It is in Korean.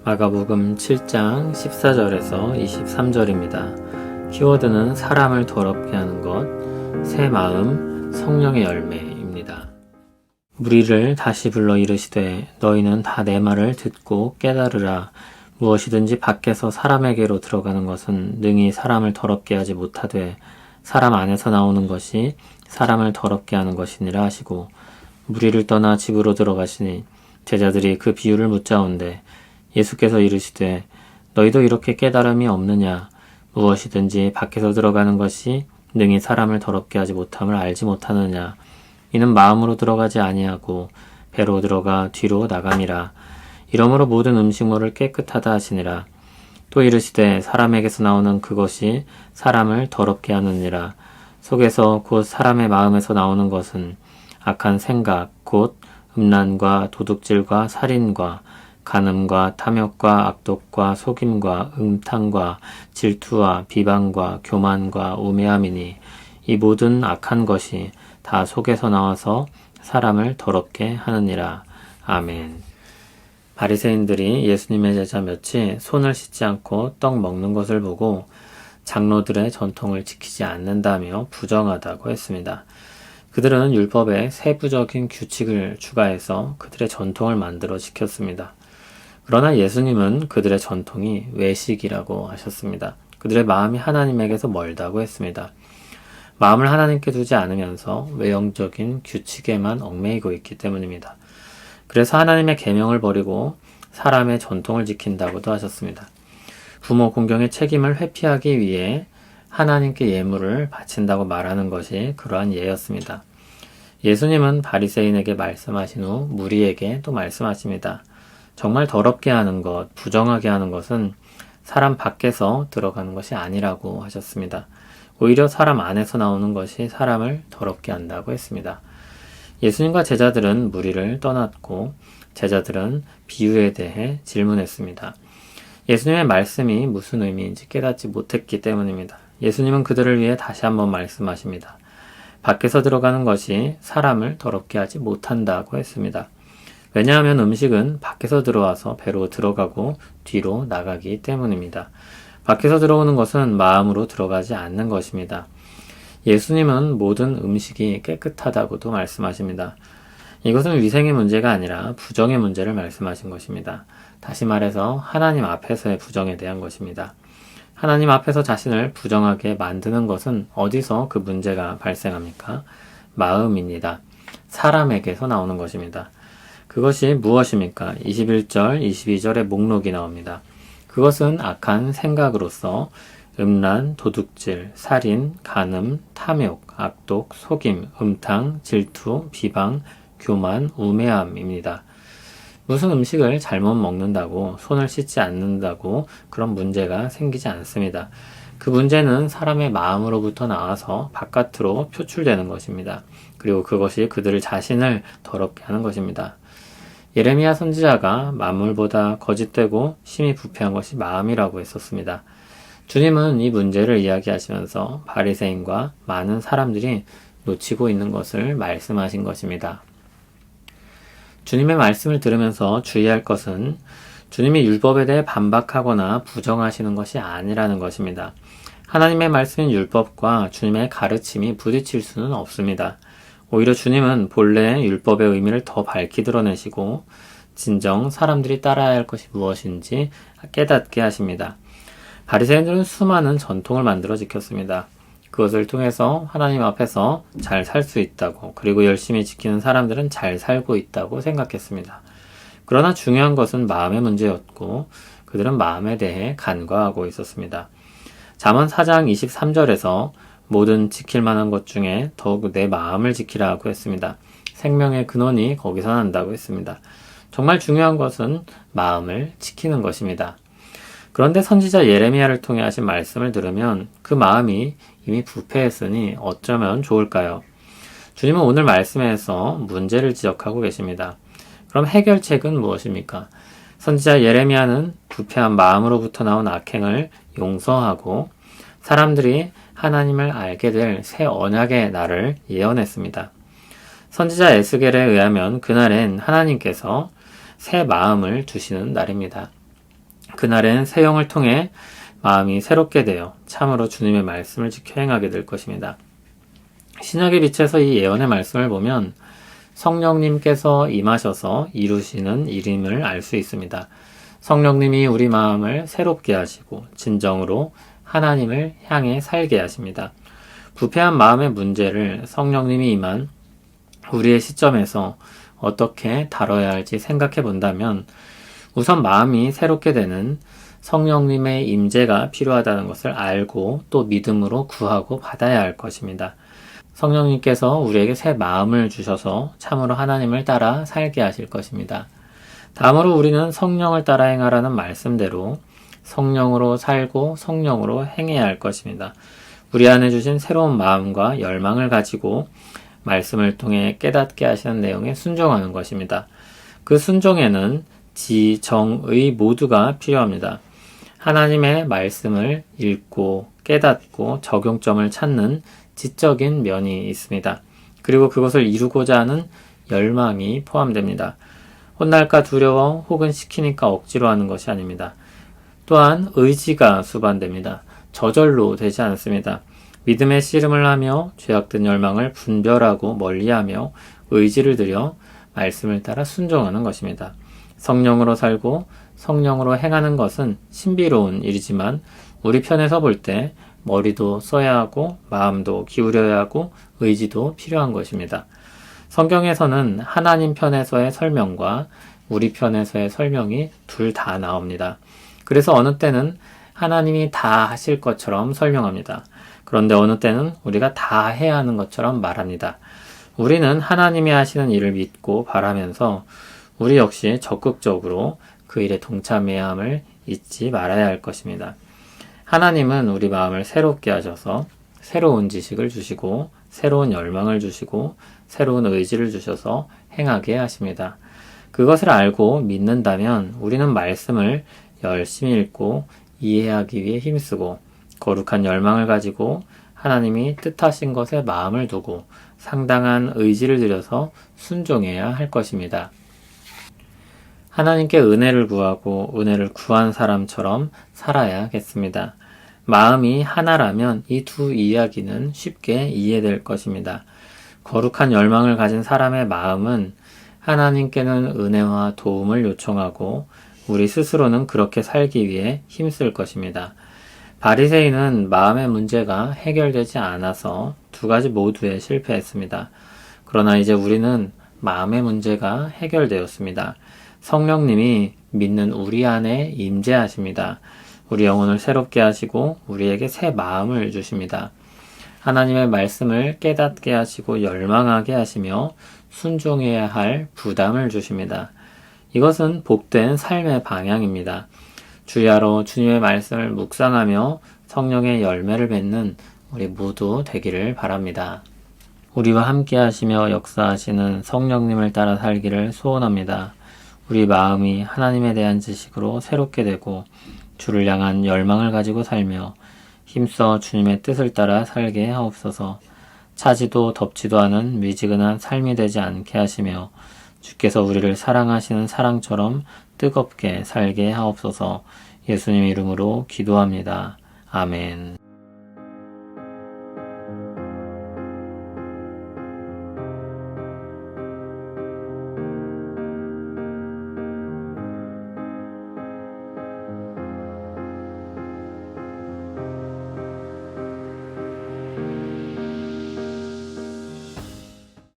마가복음 7장 14절에서 23절입니다. 키워드는 사람을 더럽게 하는 것, 새 마음, 성령의 열매입니다. 무리를 다시 불러 이르시되 너희는 다 내 말을 듣고 깨달으라. 무엇이든지 밖에서 사람에게로 들어가는 것은 능히 사람을 더럽게 하지 못하되 사람 안에서 나오는 것이 사람을 더럽게 하는 것이니라 하시고, 무리를 떠나 집으로 들어가시니 제자들이 그 비유를 묻자온데 예수께서 이르시되 너희도 이렇게 깨달음이 없느냐? 무엇이든지 밖에서 들어가는 것이 능히 사람을 더럽게 하지 못함을 알지 못하느냐? 이는 마음으로 들어가지 아니하고 배로 들어가 뒤로 나감이라. 이러므로 모든 음식물을 깨끗하다 하시니라. 또 이르시되 사람에게서 나오는 그것이 사람을 더럽게 하느니라. 속에서 곧 사람의 마음에서 나오는 것은 악한 생각, 곧 음란과 도둑질과 살인과 간음과 탐욕과 악독과 속임과 음탕과 질투와 비방과 교만과 우매함이니 이 모든 악한 것이 다 속에서 나와서 사람을 더럽게 하느니라. 아멘. 바리새인들이 예수님의 제자 몇이 손을 씻지 않고 떡 먹는 것을 보고 장로들의 전통을 지키지 않는다며 부정하다고 했습니다. 그들은 율법에 세부적인 규칙을 추가해서 그들의 전통을 만들어 지켰습니다. 그러나 예수님은 그들의 전통이 외식이라고 하셨습니다. 그들의 마음이 하나님에게서 멀다고 했습니다. 마음을 하나님께 두지 않으면서 외형적인 규칙에만 얽매이고 있기 때문입니다. 그래서 하나님의 계명을 버리고 사람의 전통을 지킨다고도 하셨습니다. 부모 공경의 책임을 회피하기 위해 하나님께 예물을 바친다고 말하는 것이 그러한 예였습니다. 예수님은 바리새인에게 말씀하신 후 무리에게 또 말씀하십니다. 정말 더럽게 하는 것, 부정하게 하는 것은 사람 밖에서 들어가는 것이 아니라고 하셨습니다. 오히려 사람 안에서 나오는 것이 사람을 더럽게 한다고 했습니다. 예수님과 제자들은 무리를 떠났고 제자들은 비유에 대해 질문했습니다. 예수님의 말씀이 무슨 의미인지 깨닫지 못했기 때문입니다. 예수님은 그들을 위해 다시 한번 말씀하십니다. 밖에서 들어가는 것이 사람을 더럽게 하지 못한다고 했습니다. 왜냐하면 음식은 밖에서 들어와서 배로 들어가고 뒤로 나가기 때문입니다. 밖에서 들어오는 것은 마음으로 들어가지 않는 것입니다. 예수님은 모든 음식이 깨끗하다고도 말씀하십니다. 이것은 위생의 문제가 아니라 부정의 문제를 말씀하신 것입니다. 다시 말해서 하나님 앞에서의 부정에 대한 것입니다. 하나님 앞에서 자신을 부정하게 만드는 것은 어디서 그 문제가 발생합니까? 마음입니다. 사람에게서 나오는 것입니다. 그것이 무엇입니까? 21절, 22절의 목록이 나옵니다. 그것은 악한 생각으로서 음란, 도둑질, 살인, 간음, 탐욕, 악독, 속임, 음탕, 질투, 비방, 교만, 우매함입니다. 무슨 음식을 잘못 먹는다고, 손을 씻지 않는다고 그런 문제가 생기지 않습니다. 그 문제는 사람의 마음으로부터 나와서 바깥으로 표출되는 것입니다. 그리고 그것이 그들을 자신을 더럽게 하는 것입니다. 예레미야 선지자가 만물보다 거짓되고 심히 부패한 것이 마음이라고 했었습니다. 주님은 이 문제를 이야기하시면서 바리새인과 많은 사람들이 놓치고 있는 것을 말씀하신 것입니다. 주님의 말씀을 들으면서 주의할 것은 주님이 율법에 대해 반박하거나 부정하시는 것이 아니라는 것입니다. 하나님의 말씀인 율법과 주님의 가르침이 부딪힐 수는 없습니다. 오히려 주님은 본래 율법의 의미를 더 밝히 드러내시고 진정 사람들이 따라야 할 것이 무엇인지 깨닫게 하십니다. 바리새인들은 수많은 전통을 만들어 지켰습니다. 그것을 통해서 하나님 앞에서 잘 살 수 있다고, 그리고 열심히 지키는 사람들은 잘 살고 있다고 생각했습니다. 그러나 중요한 것은 마음의 문제였고 그들은 마음에 대해 간과하고 있었습니다. 잠언 4장 23절에서 모든 지킬 만한 것 중에 더욱 내 마음을 지키라고 했습니다. 생명의 근원이 거기서 난다고 했습니다. 정말 중요한 것은 마음을 지키는 것입니다. 그런데 선지자 예레미야를 통해 하신 말씀을 들으면 그 마음이 이미 부패했으니 어쩌면 좋을까요? 주님은 오늘 말씀에서 문제를 지적하고 계십니다. 그럼 해결책은 무엇입니까? 선지자 예레미야는 부패한 마음으로부터 나온 악행을 용서하고 사람들이 하나님을 알게 될 새 언약의 날을 예언했습니다. 선지자 에스겔에 의하면 그날엔 하나님께서 새 마음을 주시는 날입니다. 그날엔 새 영을 통해 마음이 새롭게 되어 참으로 주님의 말씀을 지켜 행하게 될 것입니다. 신약의 빛에서 이 예언의 말씀을 보면 성령님께서 임하셔서 이루시는 일임을 알 수 있습니다. 성령님이 우리 마음을 새롭게 하시고 진정으로 하나님을 향해 살게 하십니다. 부패한 마음의 문제를 성령님이 임한 우리의 시점에서 어떻게 다뤄야 할지 생각해 본다면 우선 마음이 새롭게 되는 성령님의 임재가 필요하다는 것을 알고 또 믿음으로 구하고 받아야 할 것입니다. 성령님께서 우리에게 새 마음을 주셔서 참으로 하나님을 따라 살게 하실 것입니다. 다음으로 우리는 성령을 따라 행하라는 말씀대로 성령으로 살고 성령으로 행해야 할 것입니다. 우리 안에 주신 새로운 마음과 열망을 가지고 말씀을 통해 깨닫게 하시는 내용에 순종하는 것입니다. 그 순종에는 지, 정, 의 모두가 필요합니다. 하나님의 말씀을 읽고 깨닫고 적용점을 찾는 지적인 면이 있습니다. 그리고 그것을 이루고자 하는 열망이 포함됩니다. 혼날까 두려워 혹은 시키니까 억지로 하는 것이 아닙니다. 또한 의지가 수반됩니다. 저절로 되지 않습니다. 믿음의 씨름을 하며 죄악된 열망을 분별하고 멀리하며 의지를 들여 말씀을 따라 순종하는 것입니다. 성령으로 살고 성령으로 행하는 것은 신비로운 일이지만 우리 편에서 볼 때 머리도 써야 하고 마음도 기울여야 하고 의지도 필요한 것입니다. 성경에서는 하나님 편에서의 설명과 우리 편에서의 설명이 둘 다 나옵니다. 그래서 어느 때는 하나님이 다 하실 것처럼 설명합니다. 그런데 어느 때는 우리가 다 해야 하는 것처럼 말합니다. 우리는 하나님이 하시는 일을 믿고 바라면서 우리 역시 적극적으로 그 일에 동참해야 함을 잊지 말아야 할 것입니다. 하나님은 우리 마음을 새롭게 하셔서 새로운 지식을 주시고 새로운 열망을 주시고 새로운 의지를 주셔서 행하게 하십니다. 그것을 알고 믿는다면 우리는 말씀을 열심히 읽고 이해하기 위해 힘쓰고 거룩한 열망을 가지고 하나님이 뜻하신 것에 마음을 두고 상당한 의지를 들여서 순종해야 할 것입니다. 하나님께 은혜를 구하고 은혜를 구한 사람처럼 살아야겠습니다. 마음이 하나라면 이 두 이야기는 쉽게 이해될 것입니다. 거룩한 열망을 가진 사람의 마음은 하나님께는 은혜와 도움을 요청하고 우리 스스로는 그렇게 살기 위해 힘쓸 것입니다. 바리새인은 마음의 문제가 해결되지 않아서 두 가지 모두에 실패했습니다. 그러나 이제 우리는 마음의 문제가 해결되었습니다. 성령님이 믿는 우리 안에 임재하십니다. 우리 영혼을 새롭게 하시고 우리에게 새 마음을 주십니다. 하나님의 말씀을 깨닫게 하시고 열망하게 하시며 순종해야 할 부담을 주십니다. 이것은 복된 삶의 방향입니다. 주야로 주님의 말씀을 묵상하며 성령의 열매를 맺는 우리 모두 되기를 바랍니다. 우리와 함께 하시며 역사하시는 성령님을 따라 살기를 소원합니다. 우리 마음이 하나님에 대한 지식으로 새롭게 되고 주를 향한 열망을 가지고 살며 힘써 주님의 뜻을 따라 살게 하옵소서. 차지도 덥지도 않은 미지근한 삶이 되지 않게 하시며 주께서 우리를 사랑하시는 사랑처럼 뜨겁게 살게 하옵소서. 예수님 이름으로 기도합니다. 아멘.